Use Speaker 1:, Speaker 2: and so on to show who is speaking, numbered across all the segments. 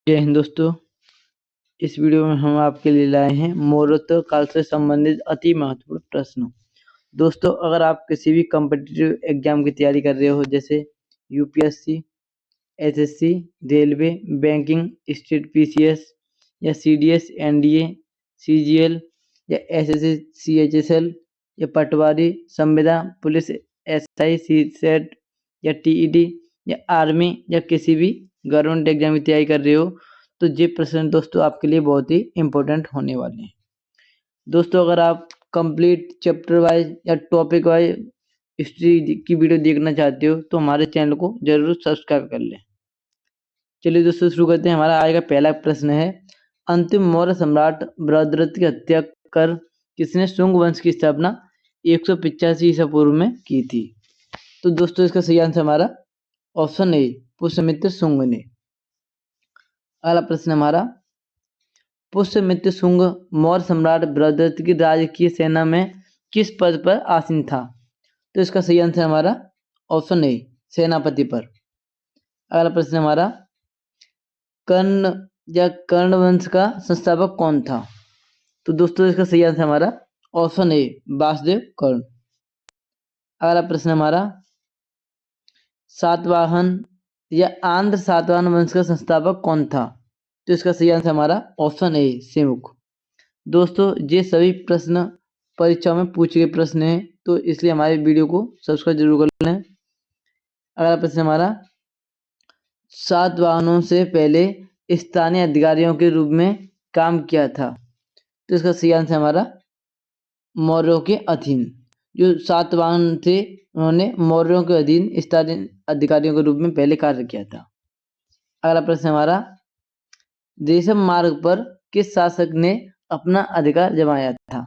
Speaker 1: जय हिंद दोस्तों। इस वीडियो में हम आपके लिए लाए हैं मौर्योत्तर काल से संबंधित अति महत्वपूर्ण प्रश्न। दोस्तों, अगर आप किसी भी कॉम्पिटिटिव एग्जाम की तैयारी कर रहे हो, जैसे UPSC, SSC, railway, banking, state PCS या सीडीएस, एनडीए, सीजीएल या एसएससी, सीएचएसएल या पटवारी, संविदा, पुलिस, एसआई, सीसेट या टीईटी या आर्मी या किसी भी गवर्नमेंट एग्जाम की तैयारी कर रहे हो, तो ये प्रश्न दोस्तों आपके लिए बहुत ही इम्पोर्टेंट होने वाले हैं। दोस्तों, अगर आप कंप्लीट चैप्टर वाइज या टॉपिक वाइज हिस्ट्री की वीडियो देखना चाहते हो तो हमारे चैनल को जरूर सब्सक्राइब कर लें। चलिए दोस्तों, शुरू करते हैं। हमारा आज का पहला प्रश्न है, अंतिम मौर्य सम्राट बृहद्रथ की हत्या कर किसने शुंग वंश की स्थापना 185 ईसा पूर्व में की थी? तो दोस्तों, इसका सही आंसर हमारा ऑप्शन ए, पुष्यमित्र शुंग ने। अगला प्रश्न हमारा, पुष्यमित्र शुंग मौर्य सम्राट बृहद्रथ की राजकीय सेना में किस पद पर आसीन था? तो इसका सही आंसर हमारा ऑप्शन ए, सेनापति पर। अगला प्रश्न हमारा, कर्ण या कर्ण वंश का संस्थापक कौन था? तो दोस्तों, इसका सही आंसर हमारा ऑप्शन ए, वासुदेव कर्ण। अगला प्रश्न हमारा, सातवाहन या आंध्र सातवाहन वंश का संस्थापक कौन था? तो इसका सही आंसर हमारा ऑप्शन ए, सिमुख। दोस्तों, ये सभी प्रश्न परीक्षा में पूछे गए प्रश्न हैं, तो इसलिए हमारे वीडियो को सब्सक्राइब जरूर कर लें। अगला प्रश्न हमारा, सातवाहनों से पहले स्थानीय अधिकारियों के रूप में काम किया था? तो इसका सही आंसर हमारा मौर्यों के अधीन। जो सातवाहन थे उन्होंने मौर्यों के अधीन स्थानीय अधिकारियों के रूप में पहले कार्य किया था। अगला प्रश्न हमारा, रेशम मार्ग पर किस शासक ने अपना अधिकार जमाया था?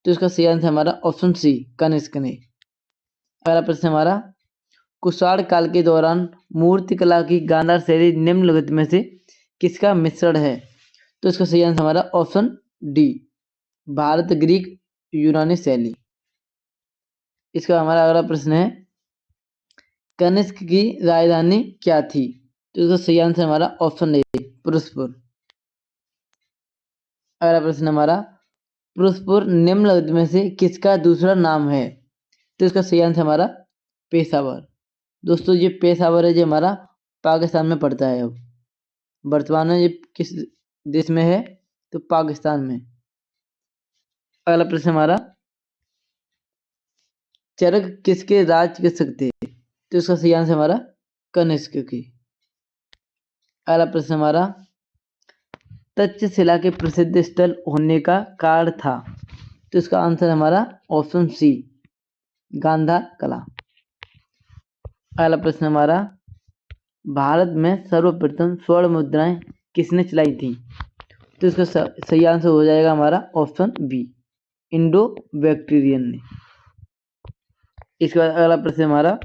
Speaker 1: तो इसका सही आंसर हमारा ऑप्शन सी, कनिष्क ने। अगला प्रश्न हमारा, कुषाण काल के दौरान मूर्तिकला की गांधार शैली निम्नलिखित में से किसका मिश्रण है? तो इसका सही आंसर हमारा ऑप्शन डी, भारत ग्रीक यूनानी शैली। इसका हमारा अगला प्रश्न है, कनिष्क की राजधानी क्या थी? तो इसका सही आंसर हमारा ऑप्शन ए, पुरुषपुर। अगला प्रश्न हमारा, पुरुषपुर निम्नलिखित में से किसका दूसरा नाम है? तो इसका सही आंसर हमारा पेशावर। दोस्तों, ये पेशावर है, जो हमारा पाकिस्तान में पड़ता है। अब वर्तमान में ये किस देश में है? तो पाकिस्तान में। अगला प्रश्न हमारा, चरक किसके राज के सकते? तो इसका सही आंसर हमारा कनिष्क की। अगला प्रश्न हमारा, तक्षशिला के प्रसिद्ध स्थल होने का कारण था? तो इसका आंसर हमारा ऑप्शन सी, गांधार कला। अगला प्रश्न हमारा, भारत में सर्वप्रथम स्वर्ण मुद्राएं किसने चलाई थी? तो इसका सही आंसर हो जाएगा हमारा ऑप्शन बी, इंडो बैक्टीरियन ने। इसके बाद अगला प्रश्न हमारा,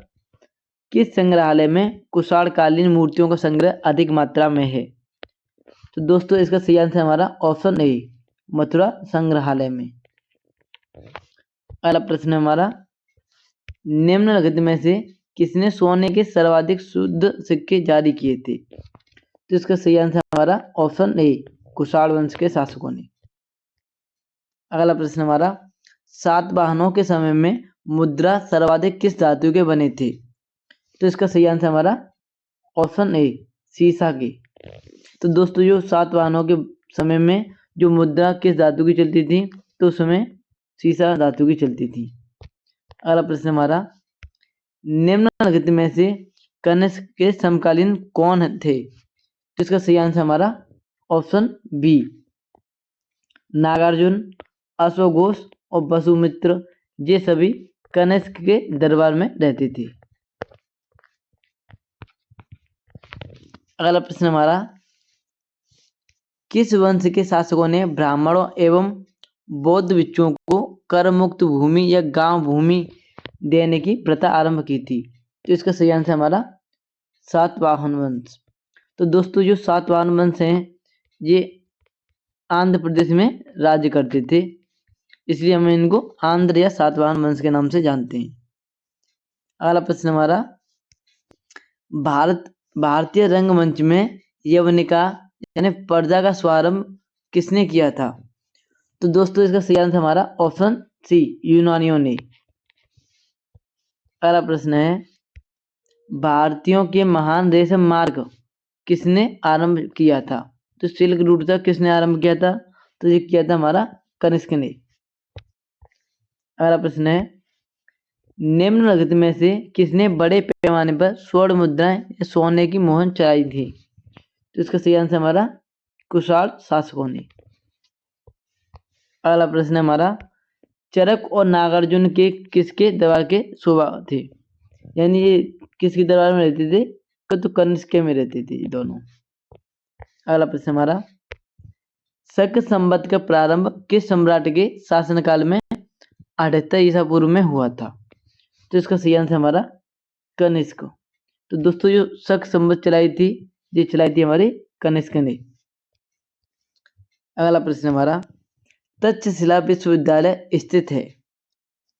Speaker 1: किस संग्रहालय में कुषाण कालीन मूर्तियों का संग्रह अधिक मात्रा में है? तो दोस्तों, इसका सही आंसर हमारा ऑप्शन ए, मथुरा संग्रहालय में। अगला प्रश्न हमारा, निम्नलिखित में से किसने सोने के सर्वाधिक शुद्ध सिक्के जारी किए थे? तो इसका सही आंसर हमारा ऑप्शन ए, कुषाण वंश के शासकों ने। अगला प्रश्न हमारा, सातवाहनों के समय में मुद्रा सर्वाधिक किस धातु के बने थे? तो इसका सही आंसर हमारा ऑप्शन ए, सीसा के। तो दोस्तों, जो सातवाहनों के समय में जो मुद्रा किस धातु की चलती थी? तो उसमें सीसा धातु की चलती थी। अगला प्रश्न हमारा, निम्नलिखित में से कनिष्क के समकालीन कौन थे? तो इसका सही आंसर हमारा ऑप्शन बी, नागार्जुन, अश्वघोष और वसुमित्र, ये सभी कनिष्क के दरबार में रहते थे। अगला प्रश्न हमारा, किस वंश के शासकों ने ब्राह्मणों एवं बौद्ध भिक्षुओं को कर मुक्त भूमि या गांव भूमि देने की प्रथा आरंभ की थी? तो इसका सही आंसर हमारा सातवाहन वंश। तो दोस्तों, जो सातवाहन वंश हैं ये आंध्र प्रदेश में राज्य करते थे, इसलिए हम इनको आंध्र या सातवाहन वंश के नाम से जानते हैं। अगला प्रश्न हमारा, भारतीय रंगमंच में यवनिका यानी पर्दा का शुभारंभ किसने किया था? तो दोस्तों इसका सही आंसर हमारा ऑप्शन सी, यूनानियों ने। अगला प्रश्न है, भारतीयों के महान रेशम मार्ग किसने आरंभ किया था? तो सिल्क रूट था, किसने आरंभ किया था? तो ये किया था हमारा कनिष्क ने। अगला प्रश्न है, निम्नलिखित में से किसने बड़े पैमाने पर स्वर्ण मुद्राएं या सोने की मोहर चलाई थी? तो इसका सही आंसर हमारा कुषाण शासकों ने। अगला प्रश्न है हमारा, चरक और नागार्जुन के किसके दरबार के शोभा थे? यानी ये किसके दरबार में रहते थे? तो कनिष्क में रहते थे ये दोनों। अगला प्रश्न हमारा, शक संवत का प्रारंभ किस सम्राट के शासनकाल में 78 ईसा पूर्व में हुआ था? तो इसका सही आंसर हमारा कनिष्क। तो दोस्तों जो शक संवत चलाई थी, ये चलाई थी हमारी कनिष्क ने। अगला प्रश्न हमारा, तक्षशिला विश्वविद्यालय स्थित है?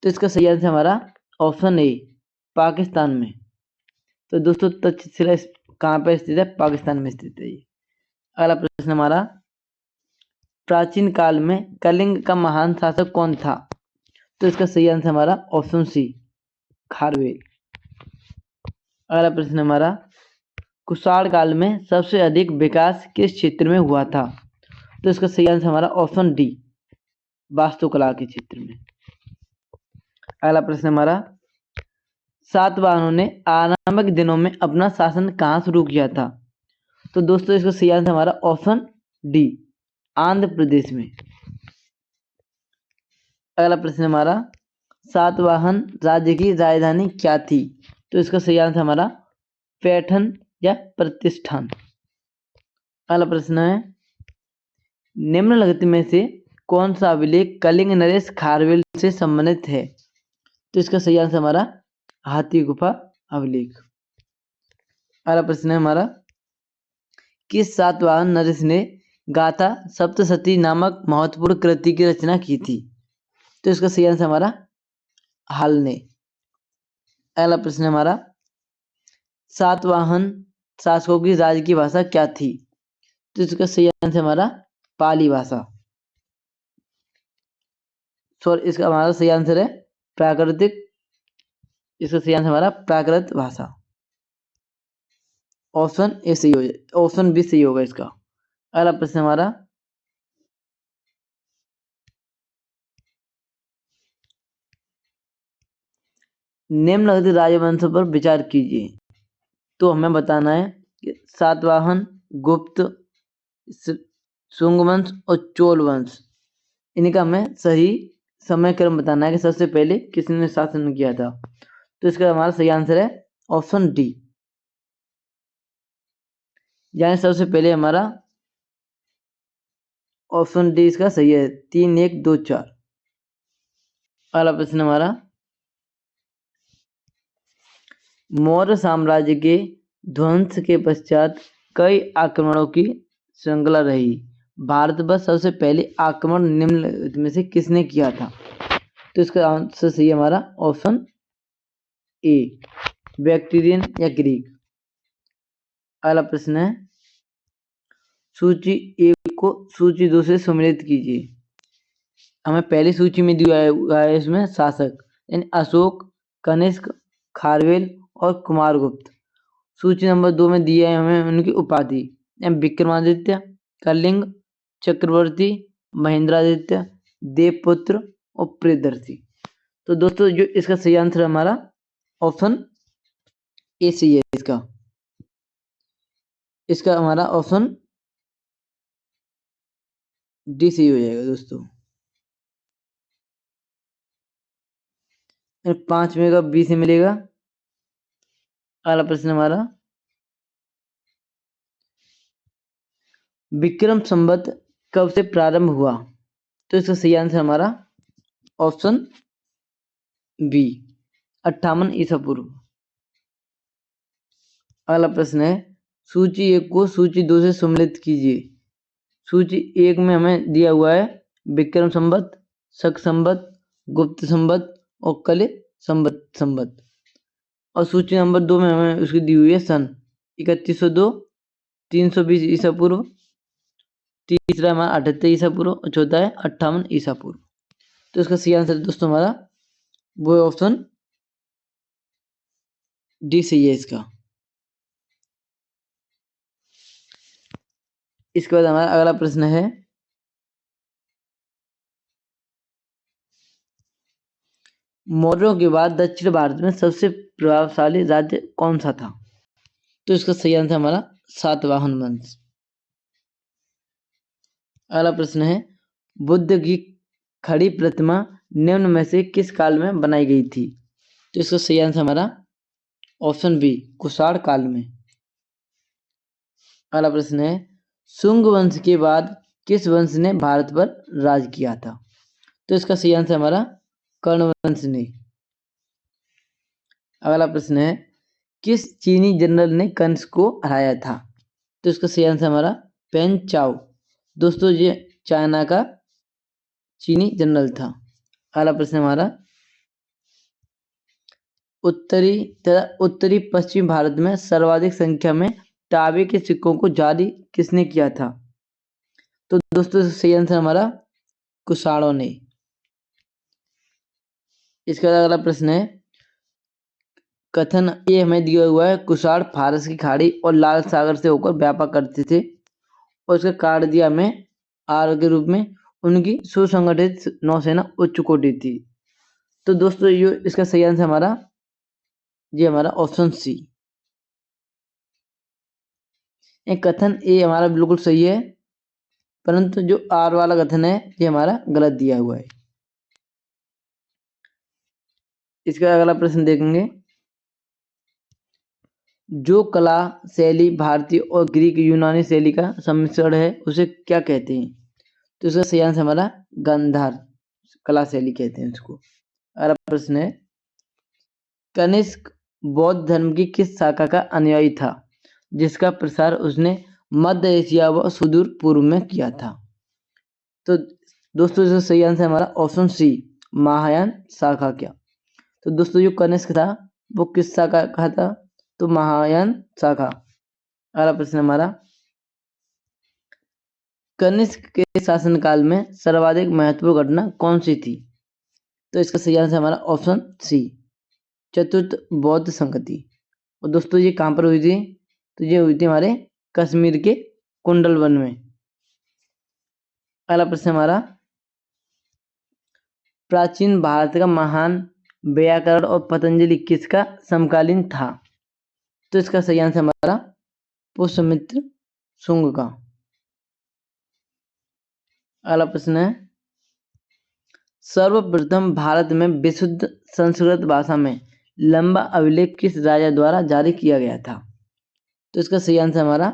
Speaker 1: तो इसका सही आंसर हमारा ऑप्शन ए, पाकिस्तान में। तो दोस्तों तक्षशिला कहाँ पर स्थित है? पाकिस्तान में स्थित है ये। अगला प्रश्न हमारा, प्राचीन काल में कलिंग का महान शासक कौन था? तो इसका सही आंसर हमारा ऑप्शन सी, खारवेल। अगला प्रश्न हमारा, कुषाण काल में सबसे अधिक विकास किस क्षेत्र में हुआ था? तो इसका सही आंसर हमारा ऑप्शन डी, वास्तुकला के क्षेत्र में। अगला प्रश्न हमारा, सातवाहनों ने आरंभिक दिनों में अपना शासन कहाँ शुरू किया था? तो दोस्तों इसका सही आंसर हमारा ऑप्शन डी, आंध्र प्रदेश में। अगला प्रश्न हमारा, सातवाहन राज्य की राजधानी क्या थी? तो इसका सही आंसर हमारा पैठन या प्रतिष्ठान। अगला प्रश्न है, निम्नलिखित में से कौन सा अभिलेख कलिंग नरेश खारवेल से संबंधित है? तो इसका सही आंसर हमारा हाथी गुफा अभिलेख। अगला प्रश्न है हमारा, किस सातवाहन नरेश ने गाथा सप्तशती नामक महत्वपूर्ण कृति की रचना की थी? तो इसका सही आंसर हमारा हाल ने। अगला प्रश्न हमारा, सातवाहन शासकों की राज्य की भाषा क्या थी? तो इसका सही आंसर हमारा पाली भाषा। सॉरी, इसका हमारा सही आंसर है प्राकृतिक, इसका सही आंसर हमारा प्राकृत भाषा। ऑप्शन ए सही हो जाए, ऑप्शन बी सही होगा इसका। अगला प्रश्न हमारा, निम्नलिखित राजवंशों पर विचार कीजिए। तो हमें बताना है कि सातवाहन, गुप्त, शुंग वंश और चोल वंश, इनका हमें सही समय क्रम बताना है कि सबसे पहले किसने शासन किया था। तो इसका हमारा सही आंसर है ऑप्शन डी, यानी सबसे पहले हमारा ऑप्शन डी इसका सही है, 3124। अगला प्रश्न हमारा, मौर्य साम्राज्य के ध्वंस के पश्चात कई आक्रमणों की श्रृंखला रही। भारत पर सबसे पहले आक्रमण निम्नलिखित में से किसने किया था? तो इसका आंसर सही है हमारा ऑप्शन ए, बैक्टीरियन या ग्रीक। अगला प्रश्न है, सूची 1 को सूची 2 से सम्मिलित कीजिए। हमें पहली सूची में दिया हुआ है इसमें शासक, यानी अशोक, कनिष्क, खारवेल और कुमारगुप्त। सूची नंबर 2 में दिया है हमें उनकी उपाधि, विक्रमादित्य, कलिंग, चक्रवर्ती, महेंद्रादित्य, देवपुत्र और प्रियदर्शी। तो दोस्तों जो इसका सही आंसर हमारा ऑप्शन ए सही है इसका हमारा ऑप्शन डी सही हो जाएगा दोस्तों। 5 में का बी से मिलेगा। अगला प्रश्न हमारा, विक्रम संवत कब से प्रारंभ हुआ? तो इसका सही आंसर हमारा ऑप्शन बी, 58 ईसा पूर्व। अगला प्रश्न है, सूची 1 को सूची 2 से सम्मिलित कीजिए। सूची 1 में हमें दिया हुआ है विक्रम संवत, शक संवत, गुप्त संवत और कलि संवत। और सूची नंबर 2 में हमें उसकी दी हुई है सन 3102, 320 ईसा पूर्व तीसरा हमारा 78 ईसा पूर्व और चौथा है 58 ईसा पूर्व। तो इसका सही आंसर दोस्तों हमारा वो ऑप्शन डी सही है इसका। इसके बाद हमारा अगला प्रश्न है, मौर्यों के बाद दक्षिण भारत में सबसे प्रभावशाली राज्य कौन सा था? तो इसका सही आंसर हमारा सातवाहन वंश। अगला प्रश्न है, बुद्ध की खड़ी प्रतिमा निम्न में से किस काल में बनाई गई थी? तो इसका सही आंसर हमारा ऑप्शन बी कुषाण काल में। अगला प्रश्न है, शुंग वंश के बाद किस वंश ने भारत पर राज किया था? तो इसका सही आंसर हमारा कर्ण वंश ने। अगला प्रश्न है, किस चीनी जनरल ने कंस को हराया था? तो इसका सही आंसर हमारा पेन चाओ। दोस्तों ये चाइना का चीनी जनरल था। अगला प्रश्न हमारा, उत्तरी पश्चिमी भारत में सर्वाधिक संख्या में तांबे के सिक्कों को जारी किसने किया था? तो दोस्तों सही आंसर हमारा कुषाणों ने। इसके बाद अगला प्रश्न है, कथन ये हमें दिया हुआ है, कुषाण फारस की खाड़ी और लाल सागर से होकर व्यापार करते थे और इसका कार्ड दिया हमें आर के रूप में, उनकी सुसंगठित नौसेना उच्च कोटि थी। तो दोस्तों ये इसका सही आंसर हमारा ये हमारा ऑप्शन सी। एक कथन ए हमारा बिल्कुल सही है, परंतु जो आर वाला कथन है ये हमारा गलत दिया हुआ है। इसका अगला प्रश्न देखेंगे, जो कला शैली भारतीय और ग्रीक यूनानी शैली का सम्मिश्रण है उसे क्या कहते हैं? तो इसका सही आंसर हमारा गांधार कला शैली कहते हैं इसको। अगला प्रश्न है, कनिष्क बौद्ध धर्म की किस शाखा का अनुयायी था जिसका प्रसार उसने मध्य एशिया व सुदूर पूर्व में किया था? तो दोस्तों इसका सही आंसर हमारा ऑप्शन सी महायान शाखा। क्या? तो दोस्तों जो कनिष्क था वो किस शाखा का था? तो महायान शाखा। अगला प्रश्न हमारा, कनिष्क के शासनकाल में सर्वाधिक महत्वपूर्ण घटना कौन सी थी? तो इसका सही आंसर हमारा ऑप्शन सी चतुर्थ बौद्ध संगति। और दोस्तों ये कहाँ पर हुई थी? तो ये हुई थी हमारे कश्मीर के कुंडल वन में। अगला प्रश्न हमारा, प्राचीन भारत का महान व्याकरण और पतंजलि किसका समकालीन था? तो इसका सही आंसर हमारा पुष्यमित्र शुंग का। अगला प्रश्न है, सर्वप्रथम भारत में विशुद्ध संस्कृत भाषा में लंबा अभिलेख किस राजा द्वारा जारी किया गया था? तो इसका सही आंसर हमारा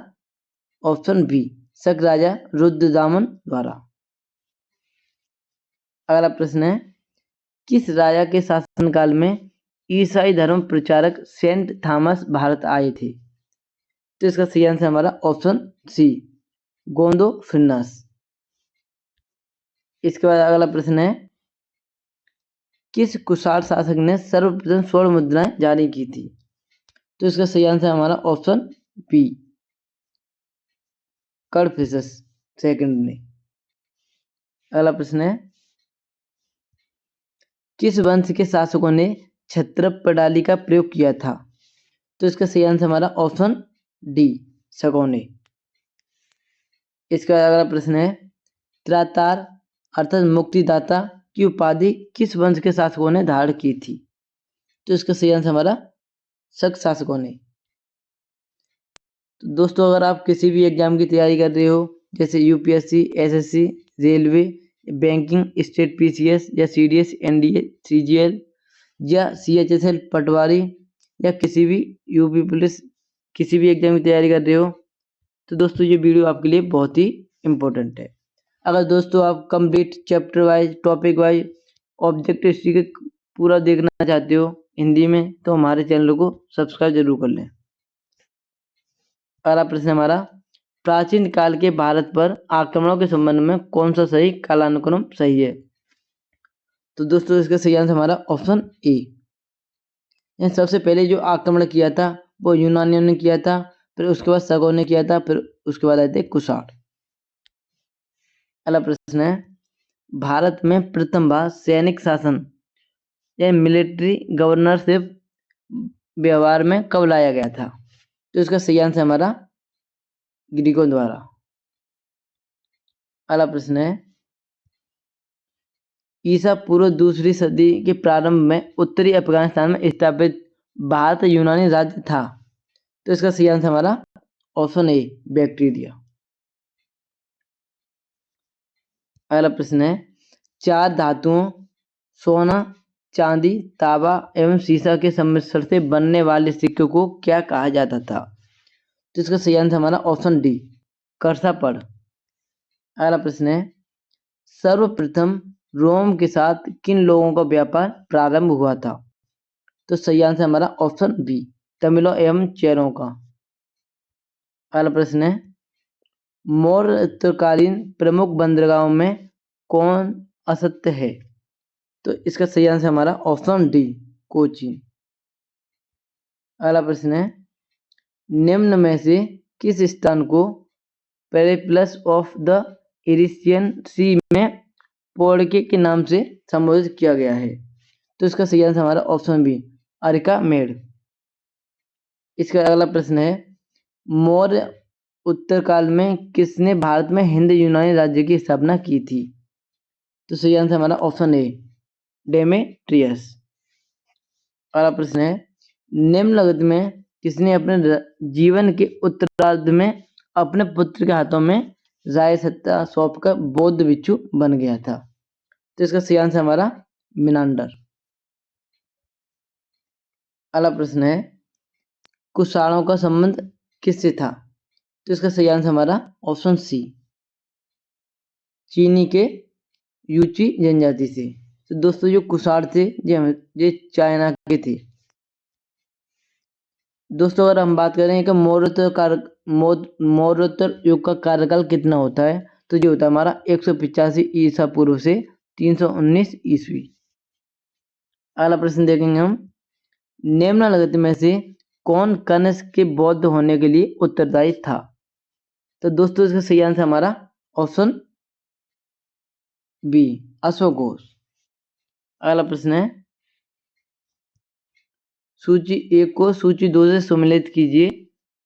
Speaker 1: ऑप्शन बी शक राजा रुद्रदामन द्वारा। अगला प्रश्न है, किस राजा के शासनकाल में ईसाई धर्म प्रचारक सेंट थॉमस भारत आए थे? तो इसका सही आंसर हमारा ऑप्शन सी गोंदो फिरनास। इसके बाद अगला प्रश्न है, किस कुषाण शासक ने सर्वप्रथम स्वर्ण मुद्राएं जारी की थी? तो इसका सही आंसर हमारा ऑप्शन बी कड़फिसस सेकंड ने। अगला प्रश्न है, किस वंश के शासकों ने छत्रप प्रणाली का प्रयोग किया था? तो इसका सही आंसर हमारा ऑप्शन डी सगौने। इसका अगला प्रश्न है, त्रातार अर्थात मुक्तिदाता की उपाधि किस वंश के शासकों ने धारण की थी? तो इसका सही आंसर हमारा शक शासकों ने। तो दोस्तों अगर आप किसी भी एग्जाम की तैयारी कर रहे हो जैसे UPSC, SSC, railway, banking, state PCS या सीडीएस, एनडीए, सीजीएल या सीएचएसएल पटवारी या किसी भी यूपी पुलिस किसी भी एग्जाम की तैयारी कर रहे हो तो दोस्तों ये वीडियो आपके लिए बहुत ही इम्पोर्टेंट है। अगर दोस्तों आप complete chapter wise topic wise object history के पूरा देखना चाहते हो हिंदी में तो हमारे चैनल को सब्सक्राइब जरूर कर लें। अगला प्रश्न हमारा, प्राचीन काल के भारत पर आक्रमणों के संबंध में कौन सा सही कालानुक्रम सही है? तो दोस्तों इसका सही आंसर हमारा ऑप्शन ए। सबसे पहले जो आक्रमण किया था वो यूनानियों ने किया था, फिर उसके बाद सगों ने किया था, फिर उसके बाद आए थे कुषाण। अगला प्रश्न है, भारत में प्रथम बार सैनिक शासन या मिलिट्री गवर्नरशिप व्यवहार में कब लाया गया था? तो इसका सही आंसर हमारा ग्रीकों द्वारा। अगला प्रश्न है, ईसा पूर्व दूसरी सदी के प्रारंभ में उत्तरी अफगानिस्तान में स्थापित भारत यूनानी राज्य था। तो इसका सही आंसर हमारा ऑप्शन ए बैक्टीरिया। अगला प्रश्न है, चार धातुओं सोना, चांदी, तांबा एवं सीसा के सम्मिश्रण से बनने वाले सिक्के को क्या कहा जाता था? तो इसका सही आंसर हमारा ऑप्शन डी करसापड़। अगला प्रश्न है, सर्वप्रथम रोम के साथ किन लोगों का व्यापार प्रारंभ हुआ था? तो सही आंसर हमारा ऑप्शन बी तमिलों एवं चेरों का। अगला प्रश्न है, मौर्य उत्तरकालीन प्रमुख बंदरगाहों में कौन असत्य है? तो इसका सही आंसर हमारा ऑप्शन डी कोची। अगला प्रश्न है, निम्न में से किस स्थान को पेरिप्लस ऑफ द इरिसियन सी में पोड़के के नाम से संबोधित किया गया है? तो इसका सही आंसर हमारा ऑप्शन बी अरिकामेड। इसका अगला प्रश्न है, मौर्य उत्तरकाल में किसने भारत में हिंद यूनानी राज्य की स्थापना की थी? तो सही आंसर हमारा ऑप्शन ए डेमेट्रियस। अगला प्रश्न है, निम्नलिखित में किसने अपने जीवन के उत्तरार्ध में अपने पुत्र के हाथों में राय सत्ता सौंपकर बौद्ध भिक्षु बन गया था? तो इसका सही आंसर हमारा मिनांडर। अगला प्रश्न है, कुषाणों का संबंध किससे था? तो इसका सही आंसर हमारा ऑप्शन सी चीनी के यूची जनजाति से। तो दोस्तों जो कुषाण थे ये चाइना के थे। दोस्तों अगर हम बात करें कि मौर्योत्तर युग का कार्यकाल कितना होता है, तो ये होता है हमारा 185 ईसा पूर्व से 319 ईस्वी। अगला प्रश्न देखेंगे हम, निम्नलिखित में से कौन कनिष्क के बौद्ध होने के लिए उत्तरदायी था? तो दोस्तों इसका सही आंसर हमारा ऑप्शन बी अश्वघोष। अगला प्रश्न है, सूची 1 को सूची 2 से सम्मिलित कीजिए।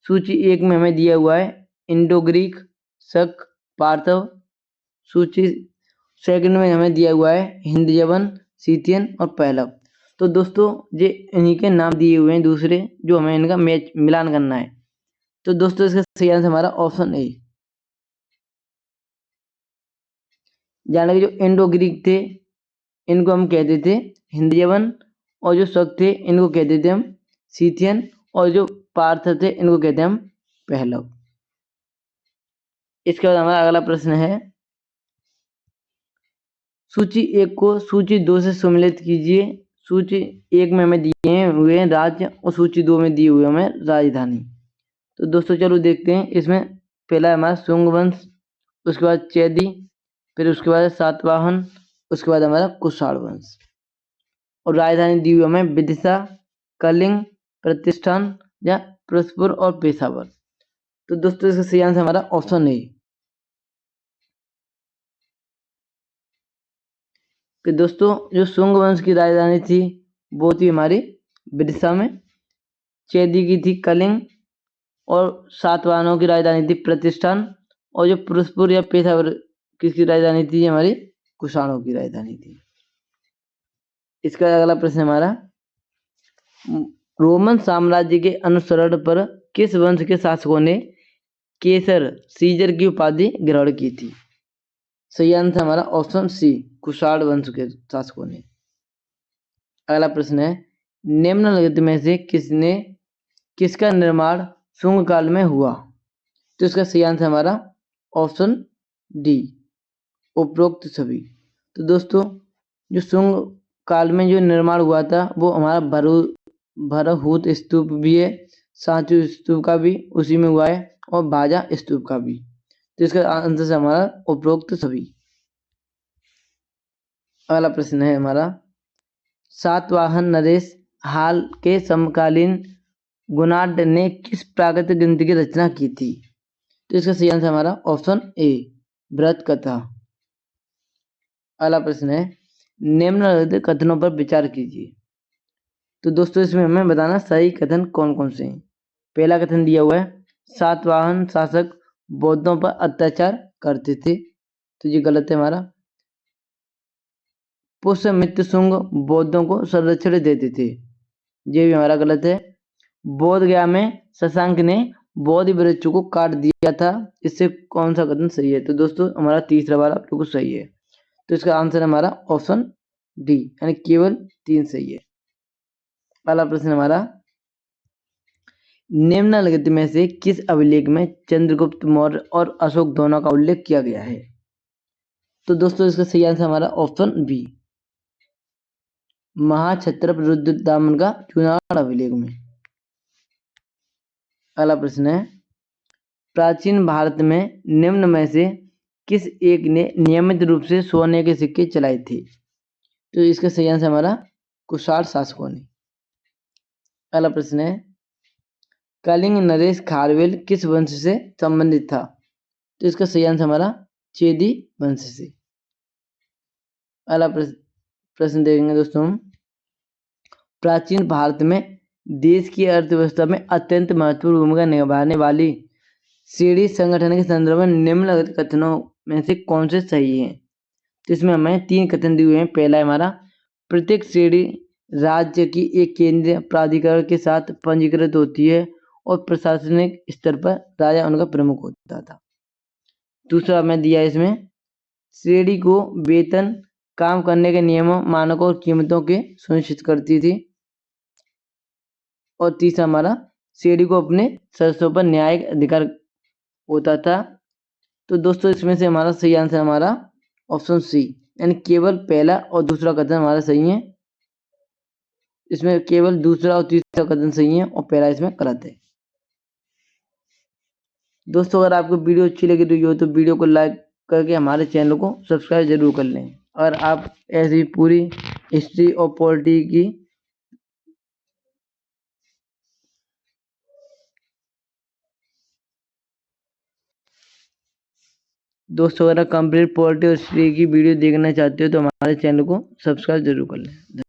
Speaker 1: सूची 1 में हमें दिया हुआ है इंडो ग्रीक, शक, पार्थव। सूची सेकंड में हमें दिया हुआ है हिंद यवन, सीथियन और पहलव। तो दोस्तों ये इन्हीं के नाम दिए हुए हैं दूसरे, जो हमें इनका मैच मिलान करना है। तो दोस्तों इसका सही आंसर हमारा ऑप्शन ए। जाने कि जो इंडो ग्रीक थे इनको हम कहते थे हिंद यवन, और जो शक थे इनको कहते थे हम सीथियन, और जो पार्थ थे इनको कहते हैं हम पहलव। इसके बाद हमारा अगला प्रश्न है, सूची 1 को सूची 2 से सम्मिलित कीजिए। सूची 1 में हमें दिए हुए हैं राज्य और सूची 2 में दिए हुए हमें राजधानी। तो दोस्तों चलो देखते हैं। इसमें पहला है हमारा शुंग वंश, उसके बाद चैदी, फिर उसके बाद सातवाहन, उसके बाद हमारा कुषाण वंश। और राजधानी दी हुई हमें विदिशा, कलिंग, प्रतिष्ठान या पुरस्पुर और पेशावर। तो दोस्तों इसका सही आंसर हमारा ऑप्शन ए। कि दोस्तों जो शुंग वंश की राजधानी थी वो थी हमारी विदिशा में, चैदी की थी कलिंग, और सातवाहनों की राजधानी थी प्रतिष्ठान, और जो पुरस्पुर या पेशावर किसकी राजधानी थी हमारी कुषाणों की राजधानी थी। इसका अगला प्रश्न हमारा, रोमन साम्राज्य के अनुसरण पर किस वंश के शासकों ने केसर सीजर की उपाधि ग्रहण की थी? सही आंसर हमारा ऑप्शन सी कुषाण वंश के शासकों ने। अगला प्रश्न है, निम्नलिखित में से किसका निर्माण शुंग काल में हुआ? तो इसका सही आंसर हमारा ऑप्शन डी उपरोक्त सभी। तो दोस्तों जो शुंग काल में जो निर्माण हुआ था वो हमारा भरहूत स्तूप भी है, सांची स्तूप का भी उसी में हुआ है, और भाजा स्तूप का भी। तो इसका आंसर हमारा उपरोक्त सभी। अगला प्रश्न है हमारा, सातवाहन नरेश हाल के समकालीन गुणाढ्य ने किस प्राकृतिक ग्रंथ की रचना की थी? तो इसका सही आंसर हमारा ऑप्शन ए बृहत कथा। अगला प्रश्न है, निम्नलिखित कथनों पर विचार कीजिए। तो दोस्तों इसमें हमें बताना सही कथन कौन कौन से हैं। पहला कथन दिया हुआ है, सातवाहन शासक बौद्धों पर अत्याचार करते थे, तो ये गलत है हमारा। पुष्यमित्र शुंग बौद्धों को संरक्षण देते थे, ये भी हमारा गलत है। बोध गया में शशांक ने बोधि वृक्ष को काट दिया था, इससे कौन सा कथन सही है? तो दोस्तों हमारा तीसरा वाला बिल्कुल सही है। तो इसका आंसर हमारा ऑप्शन डी, यानी केवल 3 सही है। पहला प्रश्न हमारा, निम्नलिखित में से किस अभिलेख में चंद्रगुप्त मौर्य और अशोक दोनों का उल्लेख किया गया है? तो दोस्तों इसका सही आंसर हमारा ऑप्शन बी, महाक्षत्रप रुद्रदामन का चूनागढ़ अभिलेख में। अगला प्रश्न है, प्राचीन भारत में निम्न में से किस एक ने नियमित रूप से सोने के सिक्के चलाए थे? तो इसका सही आंसर हमारा कुषाण शासकों ने। अगला प्रश्न है, कलिंग नरेश खारवेल किस वंश से संबंधित था? तो इसका सही आंसर हमारा चेदी वंश से। अगला प्रश्न देखेंगे दोस्तों हम, प्राचीन भारत में देश की अर्थव्यवस्था में अत्यंत महत्वपूर्ण भूमिका निभाने वाली सीढ़ी संगठन के संदर्भ में निम्नलिखित कथनों में से कौन से सही हैं? तो इसमें हमें 3 कथन दिए हुए हैं। पहला है हमारा, प्रत्येक श्रेणी राज्य की एक केंद्रीय प्राधिकरण के साथ पंजीकृत होती है और प्रशासनिक स्तर पर राजा उनका प्रमुख होता था। दूसरा हमें दिया है इसमें, श्रेणी को वेतन, काम करने के नियमों, मानकों और कीमतों के सुनिश्चित करती थी। और तीसरा हमारा, श्रेणी को अपने सदस्यों पर न्यायिक अधिकार होता था। तो दोस्तों इसमें से हमारा सही आंसर हमारा ऑप्शन सी, यानी केवल पहला और दूसरा कथन हमारा सही है। इसमें केवल दूसरा और तीसरा कथन सही है और पहला इसमें गलत है। दोस्तों अगर आपको वीडियो अच्छी लगी रही हो तो वीडियो को लाइक करके हमारे चैनल को सब्सक्राइब जरूर कर लें। और आप ऐसी पूरी हिस्ट्री और पॉलिटी की दोस्तों अगर कंप्लीट पॉलिटी और हिस्ट्री की वीडियो देखना चाहते हो तो हमारे चैनल को सब्सक्राइब जरूर कर लें।